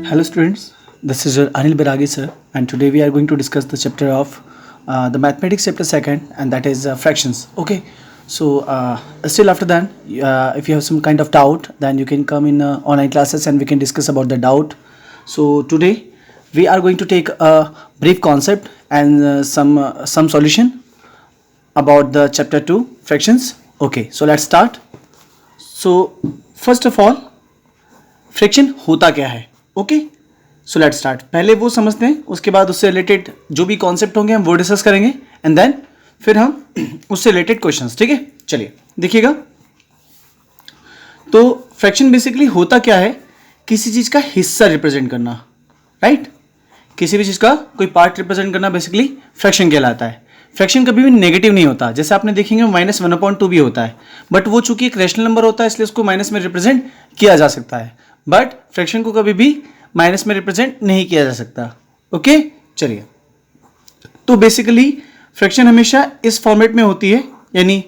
Hello students, this is your Anil Beragi sir, and today we are going to discuss the chapter of the mathematics chapter 2nd, and that is fractions. Okay, so still after that, if you have some kind of doubt, then you can come in online classes and we can discuss about the doubt. So today we are going to take a brief concept and some solution about the chapter 2 fractions. Okay, so let's start. So first of all, fraction होता क्या है? Okay, so let's start. पहले वो समझते हैं, उसके बाद उससे रिलेटेड जो भी कॉन्सेप्ट होंगे हम वो डिस्कस करेंगे एंड देन फिर हम उससे रिलेटेड क्वेश्चंस. ठीक है, चलिए देखिएगा. तो फ्रैक्शन बेसिकली होता क्या है? किसी चीज का हिस्सा रिप्रेजेंट करना, राइट? किसी भी चीज का कोई पार्ट रिप्रेजेंट करना बेसिकली फ्रैक्शन कहलाता है. फ्रैक्शन कभी भी नेगेटिव नहीं होता. जैसे आपने देखेंगे -1/2 भी होता है, बट वो चूंकि एक रैशनल नंबर होता है इसलिए उसको माइनस में रिप्रेजेंट किया जा सकता है, बट फ्रैक्शन को कभी भी माइनस में रिप्रेजेंट नहीं किया जा सकता. ओके, चलिए. तो बेसिकली फ्रैक्शन हमेशा इस फॉर्मेट में होती है, यानी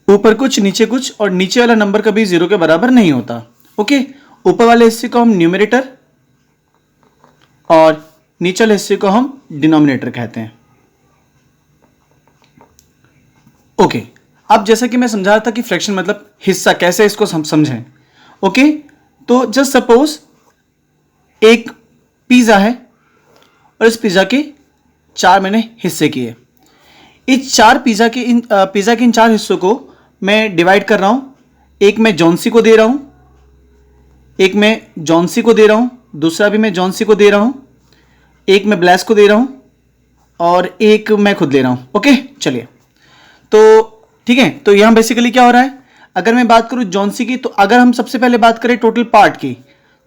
ऊपर कुछ नीचे कुछ, और नीचे वाला नंबर कभी 0 के बराबर नहीं होता. ओके, ऊपर वाले हिस्से को हम न्यूमरेटर और नीचे वाले हिस्से को हम डिनोमिनेटर कहते हैं. ओके, अब जैसा कि मैं समझा रहा था कि फ्रैक्शन मतलब हिस्सा, कैसे इसको समझें. ओके, तो जस्ट सपोज एक पिज्जा है और इस पिज्जा के 4 मैंने हिस्से किए. इस 4 पिज्जा के इन 4 हिस्सों को मैं डिवाइड कर रहा हूं. एक मैं जॉन्सी को दे रहा हूं, एक मैं जॉन्सी को दे रहा हूं, दूसरा भी मैं जॉन्सी को दे रहा हूं, एक मैं ब्लैस को दे रहा हूं और एक मैं खुद ले रहा हूं. ओके, चलिए. तो ठीक है, तो यहां बेसिकली क्या हो रहा है? अगर मैं बात करूं जॉन्सी की, तो अगर हम सबसे पहले बात करें टोटल पार्ट की,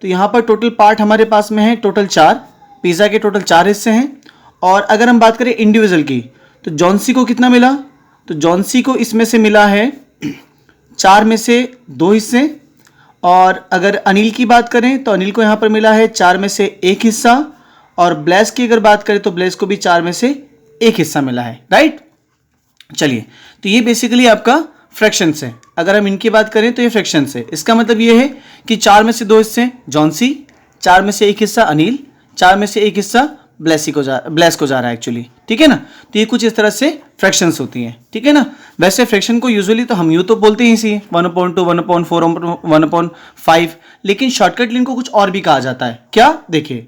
तो यहां पर टोटल पार्ट हमारे पास में है टोटल 4. पिज्जा के टोटल 4 हिस्से हैं. और अगर हम बात करें इंडिविजुअल की, तो जॉन्सी को कितना मिला? तो जॉन्सी को इसमें से मिला है 4 में से 2 हिस्से. और अगर अनिल की बात करें तो अनिल को यहां पर मिला है 4 में से 1 हिस्सा. और ब्लैस की अगर बात करें तो ब्लैस को भी 4 में से 1 हिस्सा मिला है, राइट? चलिए, तो ये बेसिकली आपका फ्रैक्शन है. अगर हम इनकी बात करें तो ये फ्रैक्शन है. इसका मतलब ये है कि 4 में से 2 हिस्से जॉन्सी, 4 में से 1 हिस्सा अनिल, 4 में से 1 हिस्सा ब्लैस को जा रहा है एक्चुअली. ठीक है ना? तो ये कुछ इस तरह से फ्रैक्शंस होती हैं. ठीक है ना? वैसे फ्रैक्शन को यूजुअली तो हम यूँ तो बोलते ही इसी 1/2, 1/4, 1/5, लेकिन शॉर्टकट इनको कुछ और भी कहा जाता है. क्या? देखिए,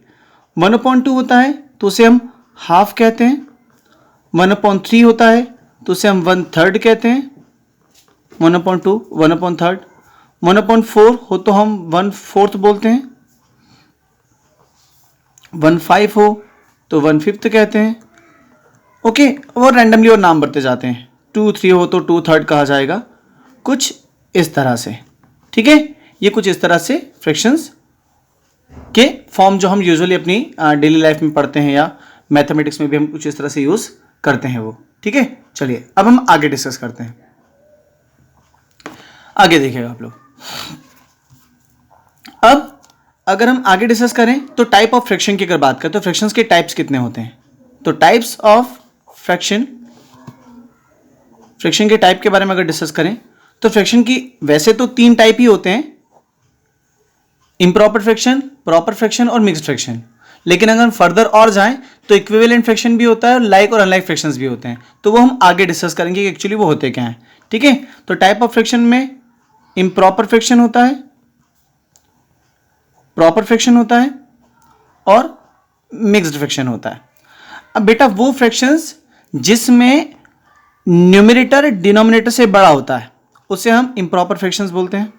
1/2 होता है तो उसे हम हाफ कहते हैं. 1/3 होता है तो उसे हम 1/3 कहते हैं. 1/2, 1/3. 1/4 हो तो हम 1/4 बोलते हैं. 1/5 हो तो 1/5 कहते हैं. ओके, और रैंडमली और नाम बढ़ते जाते हैं. 2/3 हो तो 2/3 कहा जाएगा, कुछ इस तरह से. ठीक है, ये कुछ इस तरह से फ्रैक्शंस के फॉर्म जो हम यूजुअली अपनी डेली लाइफ में पढ़ते हैं या मैथमेटिक्स में भी हम कुछ इस तरह से यूज करते हैं वो. ठीक है, चलिए अब हम आगे डिस्कस करते हैं. आगे देखिएगा आप लोग. अब अगर हम आगे डिस्कस करें तो टाइप ऑफ फ्रैक्शन की अगर बात करें तो फ्रैक्शंस के टाइप्स कितने होते हैं? तो टाइप्स ऑफ फ्रैक्शन के टाइप के बारे में अगर डिस्कस करें तो फ्रैक्शन की वैसे तो 3 टाइप ही होते हैं: इम्प्रॉपर फ्रैक्शन, प्रॉपर फ्रैक्शन और मिक्स्ड फ्रैक्शन. लेकिन अगर हम फर्दर और जाएं तो इक्विवेलेंट फ्रैक्शन भी होता है और लाइक और अनलाइक फ्रैक्शंस भी होते हैं. तो वो हम आगे डिस्कस करेंगे कि एक्चुअली वो होते क्या हैं. ठीक है, तो टाइप ऑफ फ्रैक्शन में इम्प्रॉपर फ्रैक्शन होता है, प्रॉपर फ्रैक्शन होता है और मिक्स्ड फ्रैक्शन होता है. अब बेटा वो फ्रैक्शंस जिसमें न्यूमरेटर डिनोमिनेटर से बड़ा होता है उसे हम इम्प्रॉपर फ्रैक्शंस बोलते हैं.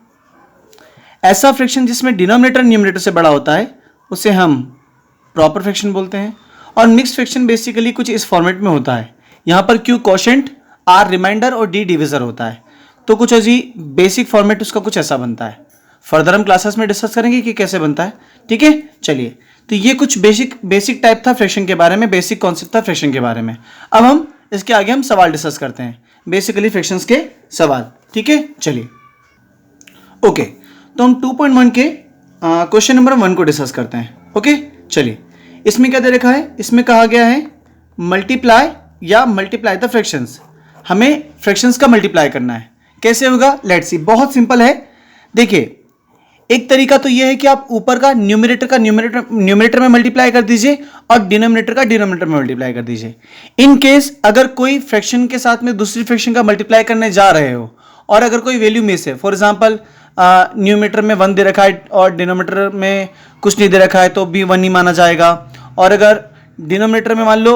ऐसा फ्रैक्शन जिसमें डिनोमिनेटर न्यूमरेटर से बड़ा होता है उसे हम प्रॉपर फ्रैक्शन बोलते हैं. और मिक्स्ड फ्रैक्शन बेसिकली कुछ इस फॉर्मेट में होता है. यहां पर Q कोशेंट, R रिमाइंडर और D डिविजर होता है. तो कुछ अजी बेसिक फॉर्मेट उसका कुछ ऐसा बनता है. फर्दर हम क्लासेस में डिस्कस करेंगे कि कैसे बनता है. ठीक है, चलिए. तो ये कुछ बेसिक टाइप था फ्रैक्शन के बारे में, बेसिक कॉन्सेप्ट था फ्रैक्शन के बारे में. अब हम इसके आगे हम सवाल डिस्कस करते हैं, बेसिकली फ्रैक्शंस के सवाल. ठीक है, चलिए. ओके, तो हम 2.1 के क्वेश्चन नंबर 1 को डिस्कस करते हैं. ओके, चलिए. इसमें क्या दे रखा है? इसमें कहा गया है मल्टीप्लाई द फ्रैक्शंस. हमें फ्रैक्शंस का मल्टीप्लाई करना है. कैसे होगा? Let's see. बहुत सिंपल है. देखिए, एक तरीका तो यह है कि आप ऊपर का न्यूमरेटर में मल्टीप्लाई कर दीजिए और डिनोमिनेटर का डिनोमिनेटर में मल्टीप्लाई कर दीजिए। इन केस अगर कोई फ्रैक्शन के साथ में दूसरी फ्रैक्शन का मल्टीप्लाई करने जा रहे हो और अगर कोई वैल्यू मिस है, फॉर एग्जांपल न्यूमरेटर में 1 दे रखा है और डिनोमिनेटर में कुछ नहीं दे रखा है तो भी 1 ही माना जाएगा। और अगर डिनोमिनेटर में मान लो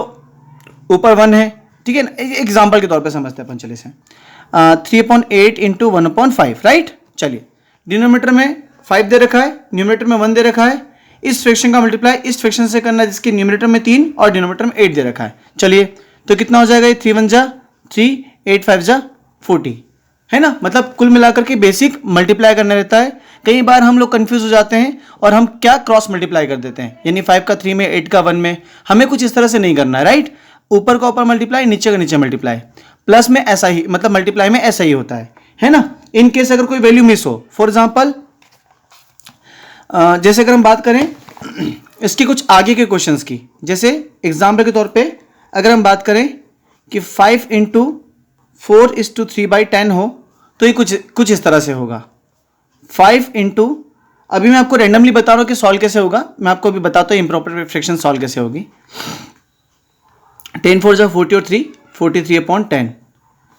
ऊपर 1 है, ठीक है ना, एग्जाम्पल के तौर पे समझते हैं अपन, चलिए से 3/8 इंटू 1/5, राइट। चलिए डिनोमिनेटर में 5 दे रखा है, न्यूमरेटर में 1 दे रखा है, इस फ्रैक्शन का मल्टीप्लाई इस फ्रैक्शन से करना है जिसके न्यूमरेटर में 3 और डिनोमिनेटर में 8 दे रखा है। चलिए तो कितना हो जाएगा, ये 3 1 जा 3, 8 5 जा 40, है ना। मतलब कुल मिलाकर के बेसिक मल्टीप्लाई करना रहता है। कई बार हम लोग कंफ्यूज हो जाते हैं और हम क्या क्रॉस मल्टीप्लाई कर देते हैं, यानी 5 का 3 में, 8 का 1 में। हमें कुछ इस तरह से नहीं करना है, राइट। ऊपर का ऊपर मल्टीप्लाई, नीचे का नीचे मल्टीप्लाई। प्लस में ऐसा ही, मतलब मल्टीप्लाई में ऐसा ही होता है ना। इन केस अगर कोई वैल्यू मिस हो, फॉर एग्जाम्पल जैसे अगर हम बात करें इसकी कुछ आगे के क्वेश्चंस की, जैसे एग्जाम्पल के तौर पे अगर हम बात करें कि 5 इंटू 4:3/10 हो तो ये कुछ इस तरह से होगा। 5 इंटू, अभी मैं आपको रैंडमली बता रहा हूँ कि सॉल्व कैसे होगा, मैं आपको अभी बताता हूँ इम्प्रॉपर फ्रैक्शन सॉल्व कैसे होगी। 10 4 जा 40 और 3 43/10।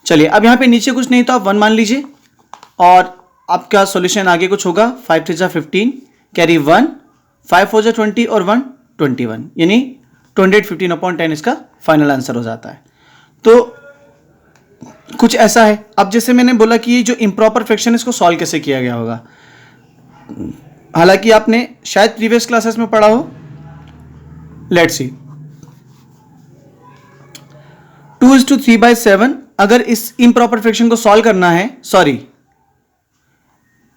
चलिए अब यहाँ पे नीचे कुछ नहीं तो आप 1 मान लीजिए और आपका सॉल्यूशन आगे कुछ होगा। 5 3 जा 15, कैरी 1, 5 4 जा 20 और 1 21, यानी 215/10 इसका फाइनल आंसर हो जाता है। तो कुछ ऐसा है। अब जैसे मैंने बोला कि ये जो इम्प्रॉपर फ्रैक्शन इसको सॉल्व कैसे किया गया होगा, हालांकि आपने शायद प्रीवियस क्लासेस में पढ़ा हो। लेट्स सी, 2:3/7 अगर इस इम्प्रॉपर फ्रैक्शन को सॉल्व करना है, सॉरी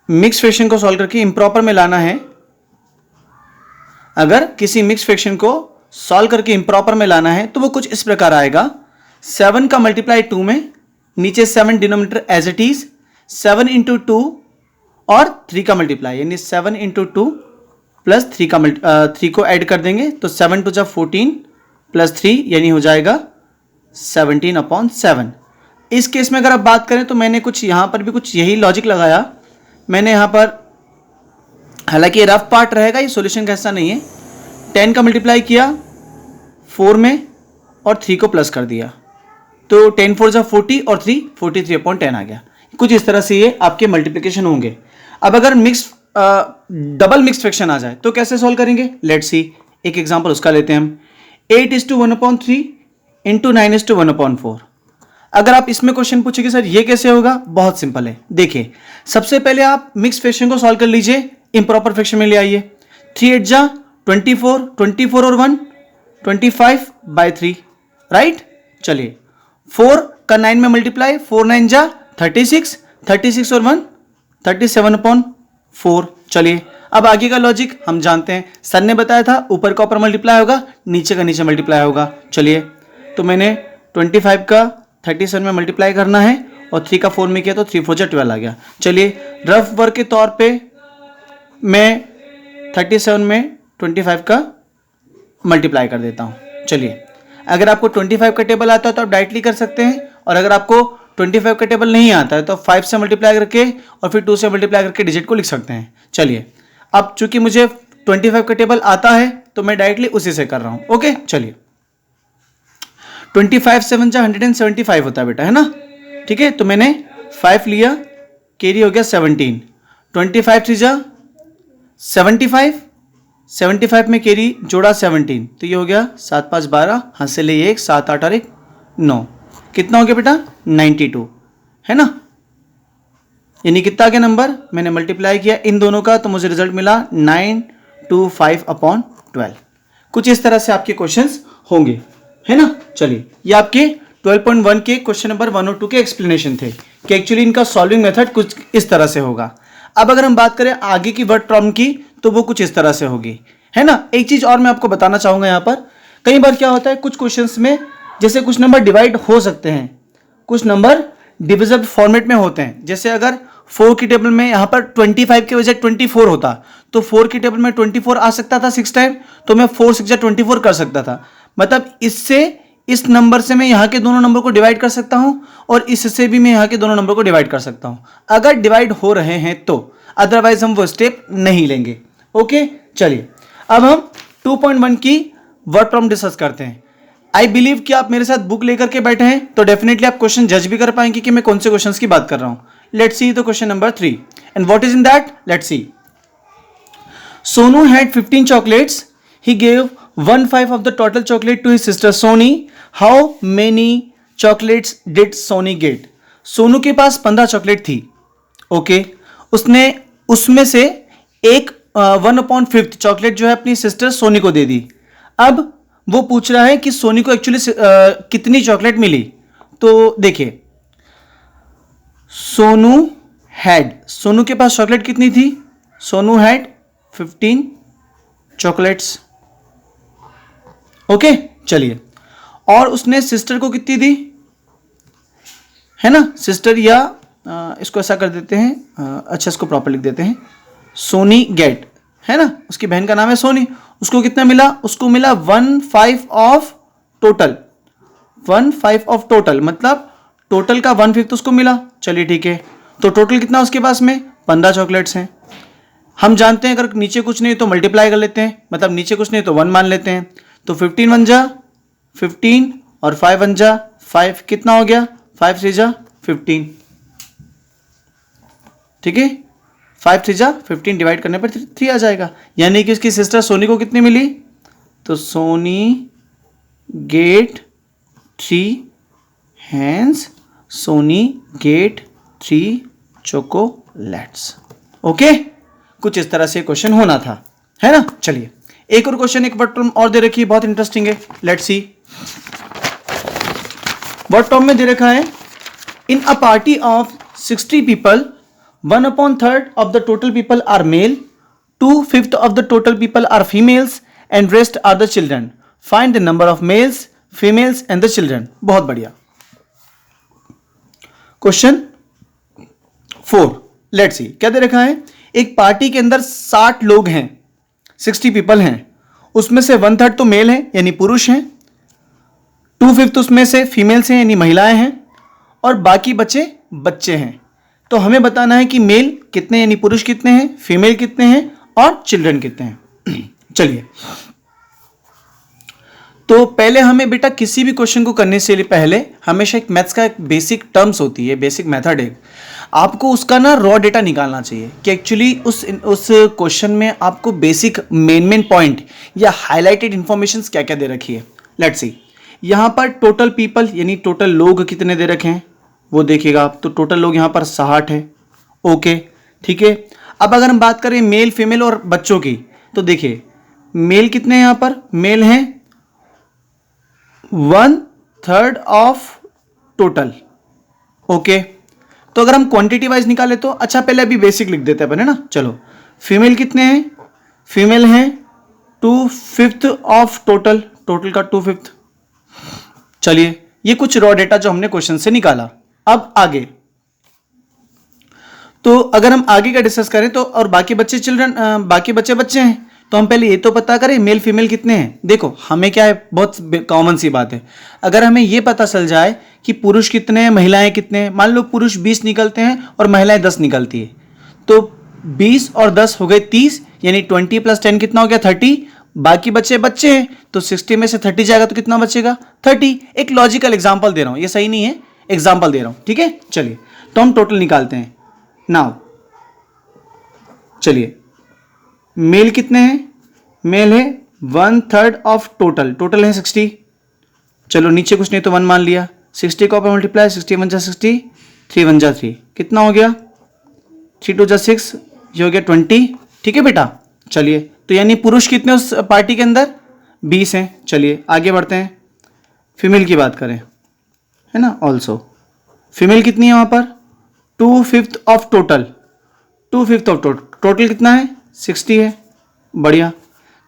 मिक्स फ्रैक्शन को सॉल्व करके इम्प्रॉपर में लाना है, अगर किसी मिक्स फ्रैक्शन को सॉल्व करके इम्प्रॉपर में लाना है तो वो कुछ इस प्रकार आएगा। 7 का मल्टीप्लाई 2 में, नीचे 7 denominator as it is, 7 into 2 और 3 का मल्टीप्लाई, यानी 7 इंटू 2 प्लस 3 को ऐड कर देंगे तो 7 2 जा 14 प्लस 3 यानी हो जाएगा 17/7। इस केस में अगर आप बात करें तो मैंने कुछ यहाँ पर भी कुछ यही लॉजिक लगाया। मैंने यहाँ पर, हालांकि ये रफ पार्ट रहेगा, ये सॉल्यूशन का हिस्सा नहीं है, 10 का मल्टीप्लाई किया 4 में और 3 को प्लस कर दिया तो 10 4 जा 40 और 3 43/10 आ गया। कुछ इस तरह से ये आपके मल्टीप्लिकेशन होंगे। अब अगर डबल मिक्स फ्रैक्शन आ जाए तो कैसे सॉल्व करेंगे, लेट्स सी, एक एग्जांपल उसका लेते हैं हम। 8:1/3 इंटू 9:1/4। अगर आप इसमें क्वेश्चन पूछेंगे सर ये कैसे होगा, बहुत सिंपल है। देखिए सबसे पहले आप मिक्स फ्रैक्शन को सॉल्व कर लीजिए, इम्प्रॉपर फ्रैक्शन में ले आइए। 3 8 जा 24, 24 और 1 25/3, राइट। चलिए 4 का 9 में मल्टीप्लाई, 4 9 जा 36, 36 और 1 37/4। चलिए अब आगे का लॉजिक हम जानते हैं, सर ने बताया था ऊपर का ऊपर मल्टीप्लाई होगा, नीचे का नीचे मल्टीप्लाई होगा। चलिए तो मैंने 25 का 37 में मल्टीप्लाई करना है और 3 का 4 में किया तो 3 4 जा 12 आ गया। चलिए रफ वर्क के तौर पे मैं 37 में 25 का मल्टीप्लाई कर देता हूँ। चलिए अगर आपको 25 का टेबल आता है तो आप डायरेक्टली कर सकते हैं, और अगर आपको 25 का टेबल नहीं आता है तो 5 से मल्टीप्लाई करके और फिर 2 से मल्टीप्लाई करके डिजिट को लिख सकते हैं। चलिए अब चूंकि मुझे 25 का टेबल आता है तो मैं डायरेक्टली उसी से कर रहा हूँ। ओके चलिए 25 7 जा 175 होता है बेटा, है ना, ठीक है। तो मैंने 5 लिया, कैरी हो गया 17, 25 3 जा 75, 75 में कैरी जोड़ा 17 तो ये हो गया 7 5 12, हाथ से ले 1 7 8 और 1 9, कितना हो गया बेटा 92, है ना। यानी कितना आ गया नंबर, मैंने मल्टीप्लाई किया इन दोनों का तो मुझे रिजल्ट मिला 925/12। कुछ इस तरह से आपके क्वेश्चंस होंगे, है ना। चलिए ये आपके 12.1 के क्वेश्चन नंबर 1 और 2 के एक्सप्लेनेशन थे कि एक्चुअली इनका सॉल्विंग मेथड कुछ इस तरह से होगा। अब अगर हम बात करें आगे की वर्ड प्रॉब्लम की तो वो कुछ इस तरह से होगी, है ना। एक चीज और मैं आपको बताना चाहूंगा, यहाँ पर कई बार क्या होता है कुछ क्वेश्चंस में जैसे कुछ नंबर डिवाइड हो सकते हैं, कुछ नंबर डिविजिबल फॉर्मेट में होते हैं। जैसे अगर 4 की टेबल में यहाँ पर 25 के वजह 24 होता तो 4 की टेबल में 24 आ सकता था 6 टाइम, तो मैं 4 6 जा 24 कर सकता था। मतलब इससे इस नंबर से मैं यहाँ के दोनों नंबर को डिवाइड कर सकता हूँ और इससे भी मैं यहाँ के दोनों नंबर को डिवाइड कर सकता हूँ, अगर डिवाइड हो रहे हैं तो। अदरवाइज हम वो स्टेप नहीं लेंगे। ओके, चलिए अब हम 2.1 की वर्ड प्रॉब्लम डिस्कस करते हैं। आई बिलीव कि आप मेरे साथ बुक लेकर के बैठे हैं तो डेफिनेटली आप क्वेश्चन जज भी कर पाएंगे कि मैं कौन से क्वेश्चंस की बात कर रहा हूं। Let's see the question number 3 and what is in that, let's see. Sonu had 15 chocolates. He gave 1/5 of the total chocolate to his sister Sony. How many chocolates did Sony get? Sonu के पास 15 chocolate थी। Okay, उसने उसमें से एक 1/5 chocolate जो है अपनी sister Soni को दे दी। अब वो पूछ रहा है कि सोनी को एक्चुअली कितनी चॉकलेट मिली। तो देखिए, सोनू के पास चॉकलेट कितनी थी? Sonu had 15 chocolates. ओके, चलिए, और उसने सिस्टर को कितनी दी, है ना? सिस्टर या इसको ऐसा कर देते हैं, अच्छा इसको प्रॉपर लिख देते हैं, सोनी गेट, है ना? उसकी बहन का नाम है सोनी। उसको कितना मिला? उसको मिला 1/5 ऑफ टोटल। 1/5 ऑफ टोटल मतलब टोटल का 1/5 उसको मिला। चलिए ठीक है, तो टोटल कितना उसके पास में? 15 चॉकलेट्स हैं। हम जानते हैं अगर नीचे कुछ नहीं तो मल्टीप्लाई कर लेते हैं, मतलब नीचे कुछ नहीं तो 1 मान लेते हैं। तो 15 1 जा 15 और 5 1 जा 5, कितना हो गया? 5 3 जा 15। ठीक है, 5 3 जा 15 डिवाइड करने पर 3 आ जाएगा। यानी कि उसकी सिस्टर सोनी को कितनी मिली? तो Soni get 3 hands, Soni get 3 chocolates. Okay, कुछ इस तरह से क्वेश्चन होना था, है ना? चलिए एक और क्वेश्चन, एक वर्ड प्रॉब्लम और दे रखी है, बहुत इंटरेस्टिंग है। Let's see. वर्ड प्रॉब्लम में दे रखा है, in a party of 60 people 1/3 of the total people are male, 2/5 of the total people are females and rest are the children. Find the number of males, females and the children. बहुत बढ़िया। Question 4, let's see क्या दे रखा है। एक party के अंदर 60 लोग हैं, 60 पीपल हैं, उसमें से 1/3 तो मेल हैं यानी पुरुष हैं, 2/5 उसमें से फीमेल्स हैं यानी महिलाएं हैं, और बाकी बचे बच्चे हैं। तो हमें बताना है कि मेल कितने यानी पुरुष कितने हैं, फीमेल कितने हैं और चिल्ड्रन कितने हैं। चलिए, तो पहले हमें बेटा किसी भी क्वेश्चन को करने से पहले हमेशा एक मैथ्स का एक बेसिक टर्म्स होती है, बेसिक मेथड है, आपको उसका ना रॉ डेटा निकालना चाहिए कि एक्चुअली उस क्वेश्चन में आपको बेसिक मेन पॉइंट या हाईलाइटेड इंफॉर्मेशन क्या क्या दे रखी है। लेट्स सी, यहाँ पर टोटल पीपल यानी टोटल लोग कितने दे रखे हैं वो देखिएगा आप। तो टोटल लोग यहाँ पर 60 है। ओके, ठीक है। अब अगर हम बात करें मेल फीमेल और बच्चों की, तो देखिए मेल कितने हैं यहाँ पर? मेल हैं 1/3 ऑफ टोटल। ओके, तो अगर हम क्वांटिटी वाइज निकाले तो अच्छा पहले अभी बेसिक लिख देते हैं अपन, है ना? चलो, फीमेल कितने हैं? फीमेल हैं 2/5 ऑफ टोटल, टोटल का 2/5। चलिए, ये कुछ रॉ डेटा जो हमने क्वेश्चन से निकाला। अब आगे, तो अगर हम आगे का डिस्कस करें तो, और बाकी बच्चे चिल्ड्रन, बाकी बच्चे हैं, तो हम पहले ये तो पता करें मेल फीमेल कितने हैं। देखो हमें क्या है, बहुत कॉमन सी बात है, अगर हमें ये पता चल जाए कि पुरुष कितने हैं महिलाएं कितने हैं, मान लो पुरुष 20 निकलते हैं और महिलाएं 10 निकलती है, तो 20 और 10 हो गए 30, यानी 20 + 10 कितना हो गया? 30। बाकी बच्चे हैं तो 60 में से 30 जाएगा तो कितना बचेगा? 30। एक लॉजिकल एग्जाम्पल दे रहा हूं, ये सही नहीं है, एग्जाम्पल दे रहा हूं, ठीक है? चलिए, तो हम टोटल निकालते हैं नाउ। चलिए, मेल कितने हैं? मेल है 1/3 ऑफ टोटल, टोटल है 60। चलो नीचे कुछ नहीं तो 1 मान लिया, 60 को ऊपर मल्टीप्लाई, 60 1 जा 60, 3 1 जा 3, कितना हो गया? 3 2 जा 6, ये हो गया 20। ठीक है बेटा, चलिए, तो यानी पुरुष कितने उस पार्टी के अंदर? 20 हैं। चलिए आगे बढ़ते हैं, फीमेल की बात करें, है ना? ऑल्सो फीमेल कितनी है वहां पर? 2/5 ऑफ टोटल, 2/5 ऑफ टोटल कितना है? 60 है। बढ़िया,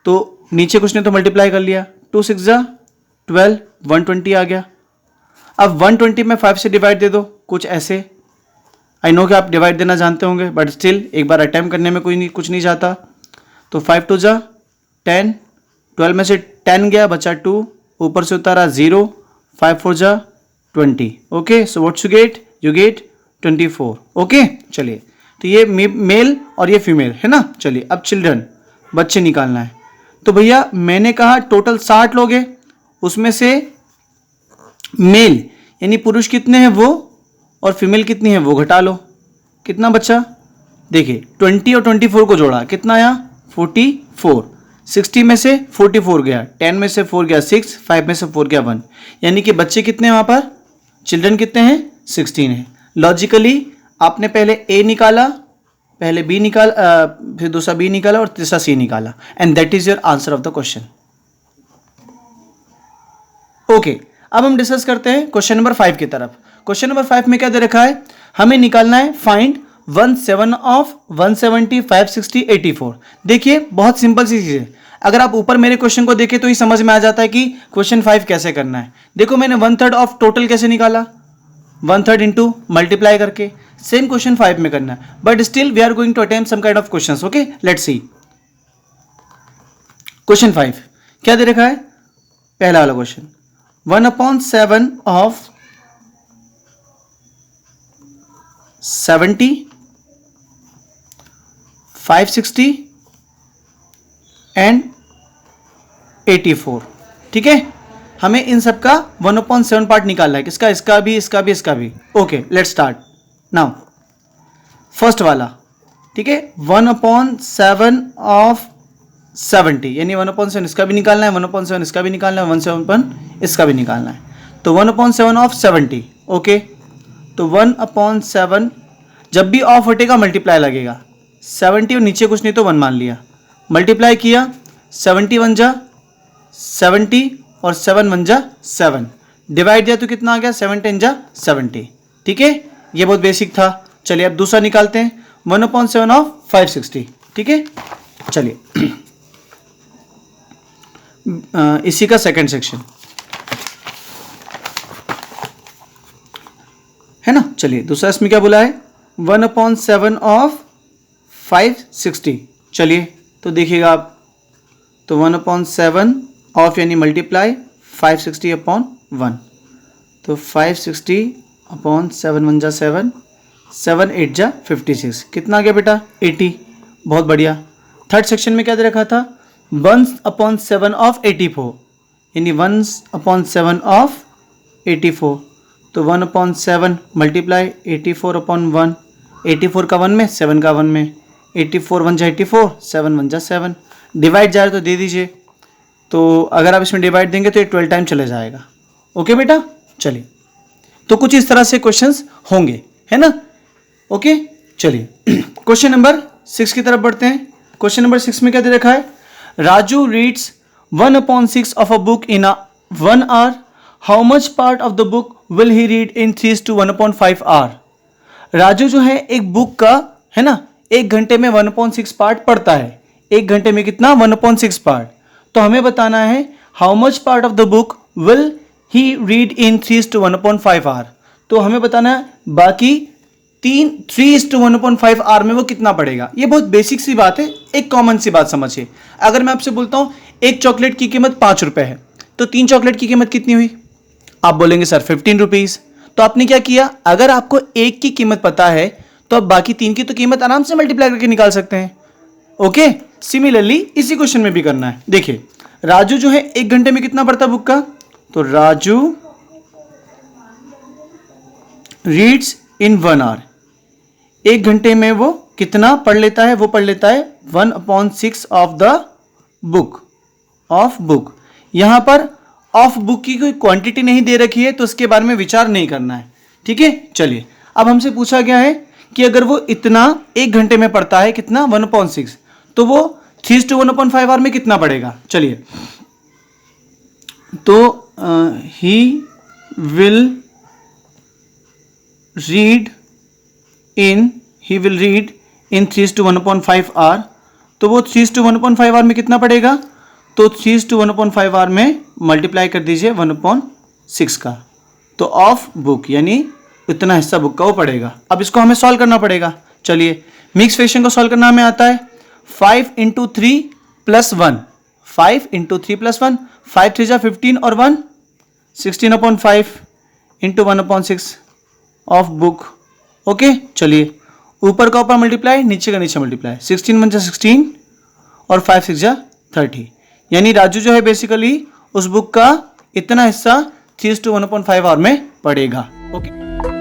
तो नीचे कुछ नहीं तो मल्टीप्लाई कर लिया, 2 6 जा 12, 120 आ गया। अब 120 में 5 से डिवाइड दे दो, कुछ ऐसे। आई नो कि आप डिवाइड देना जानते होंगे, बट स्टिल एक बार अटैम्प्ट करने में कुछ नहीं जाता। तो 5 2 जा 10, 12 में से 10 गया, बचा 2, ऊपर से उतारा 0, 5 4 जा 20। Okay, so what's you get? You get 24। Okay, चलिए, तो ये मेल और ये फीमेल है ना। चलिए अब चिल्ड्रन, बच्चे निकालना है। तो भैया मैंने कहा टोटल 60 लोग हैं, उसमें से मेल यानी पुरुष कितने हैं वो, और फीमेल कितनी है वो घटा लो, कितना बचा। देखिए 20 और 24 को जोड़ा, कितना आया 44। 60 में से 44 गया, 10 में से 4 गया 6, 5 में से 4 गया 1, यानी कि बच्चे कितने हैं वहाँ पर, चिल्ड्रन कितने हैं 16 है। लॉजिकली आपने पहले ए निकाला, पहले बी निकाला, फिर दूसरा बी निकाला और तीसरा सी निकाला, and that is your answer of the question. Okay, अब हम डिस्कस करते हैं क्वेश्चन नंबर 5 की तरफ। क्वेश्चन नंबर 5 में क्या दे रखा है, हमें निकालना है फाइंड 17 ऑफ 170, 560, 84। देखिए बहुत सिंपल सी चीज है, अगर आप ऊपर मेरे क्वेश्चन को देखें तो ही समझ में आ जाता है कि क्वेश्चन 5 कैसे करना है। देखो मैंने 1/3 ऑफ टोटल कैसे निकाला, 1/3 इंटू मल्टीप्लाई करके, सेम क्वेश्चन 5 में करना है, but still we are going to attempt some kind of questions. Okay, let's see question 5 क्या दे रखा है। पहला वाला क्वेश्चन 1/7 ऑफ 70, 560 एंड 84। ठीक है, हमें इन सब का 1/7 पार्ट निकालना है, किसका, इसका भी, इसका भी, इसका भी। Okay let's start now. First वाला, ठीक है, 1/7 ऑफ 70 यानी 1/7 इसका भी निकालना है, 1/7 इसका भी निकालना है, 1/7 इसका भी निकालना है। तो 1/7 ऑफ 70, ओके, तो 1/7 जब भी ऑफ हटेगा मल्टीप्लाई लगेगा, 70 और नीचे कुछ नहीं तो 1 मान लिया, मल्टीप्लाई किया, 70 1 जा 70 और 7 1 जा 7, डिवाइड दिया तो कितना आ गया 7 10 जा 70। ठीक है, ये बहुत बेसिक था। चलिए अब दूसरा निकालते हैं, 1/7 ऑफ 560। ठीक है, चलिए इसी का सेकंड सेक्शन है ना। चलिए दूसरा इसमें क्या बोला है, 1/7 ऑफ 560। चलिए तो देखिएगा आप, तो 1/7 ऑफ यानी मल्टीप्लाई 560/1, तो 560/7 1 जा 7, 7 8 जा 56, कितना आ गया बेटा 80। बहुत बढ़िया। थर्ड सेक्शन में क्या दे रखा था, 1/7 ऑफ 84 यानी 1/7 ऑफ 84, तो 1/7 मल्टीप्लाई 84/1, 84 का 1 में, 7 का 1 में, 84 1 जा 84, 7 1 जा 7, डिवाइड जा रहा तो दे दीजिए। तो अगर आप इसमें डिवाइड देंगे तो ये 12 टाइम चले जाएगा। ओके बेटा, चलिए तो कुछ इस तरह से क्वेश्चंस होंगे, है ना। ओके चलिए क्वेश्चन नंबर 6 की तरफ बढ़ते हैं। क्वेश्चन नंबर 6 में क्या दे रखा है, Raju reads 1/6 of a book in 1 hour, how much part of the book will he read in 3:1/5 hour. Raju जो है एक बुक का, है ना, 1 घंटे में 1/6 पार्ट पढ़ता है। 1 घंटे में कितना 1/6 पार्ट, तो हमें बताना है how much part of the book will he read in 3:1/5 hour. तो हमें बताना है बाकी 3:1/5 आवर में वो कितना पड़ेगा। ये बहुत बेसिक सी बात है, एक कॉमन सी बात समझिए। अगर मैं आपसे बोलता हूं एक चॉकलेट की कीमत 5 रुपए है, तो 3 चॉकलेट की कीमत कितनी हुई, आप बोलेंगे सर 15 रुपीज। तो आपने क्या किया, अगर आपको एक की कीमत पता है तो आप बाकी 3 की तो कीमत आराम से मल्टीप्लाई करके निकाल सकते हैं। ओके, सिमिलरली इसी क्वेश्चन में भी करना है। देखिए राजू जो है 1 घंटे में कितना पढ़ता बुक का, तो राजू रीड्स इन 1 आवर, 1 घंटे में वो कितना पढ़ लेता है, वो पढ़ लेता है 1/6 of the book, of book. यहां पर ऑफ बुक की कोई क्वांटिटी नहीं दे रखी है तो उसके बारे में विचार नहीं करना है। ठीक है, चलिए अब हमसे पूछा गया है कि अगर वो इतना 1 घंटे में पढ़ता है, कितना 1/6, तो वो 3:1/5 आवर में कितना पढ़ेगा। चलिए तो he will read in 3:1/5 hour, तो वो 3:1/5 आवर में कितना पढ़ेगा, तो 3:1/5 आवर में मल्टीप्लाई कर दीजिए 1/6 का, तो ऑफ बुक यानी इतना हिस्सा बुक का वो पढ़ेगा। अब इसको हमें सॉल्व करना पड़ेगा। चलिए मिक्स फ्रैक्शन को सॉल्व करना हमें आता है, 5 × 3 + 1, 5 × 3 + 1, 5 3 जा 15 और 1 16/5 × 1/6 ऑफ बुक। ओके चलिए ऊपर का ऊपर मल्टीप्लाई, नीचे का नीचे मल्टीप्लाई, 16 1 16 और 5 6 30। यानी राजू जो है बेसिकली उस बुक का इतना हिस्सा 3:1.5 आवर में पढ़ेगा। ओके।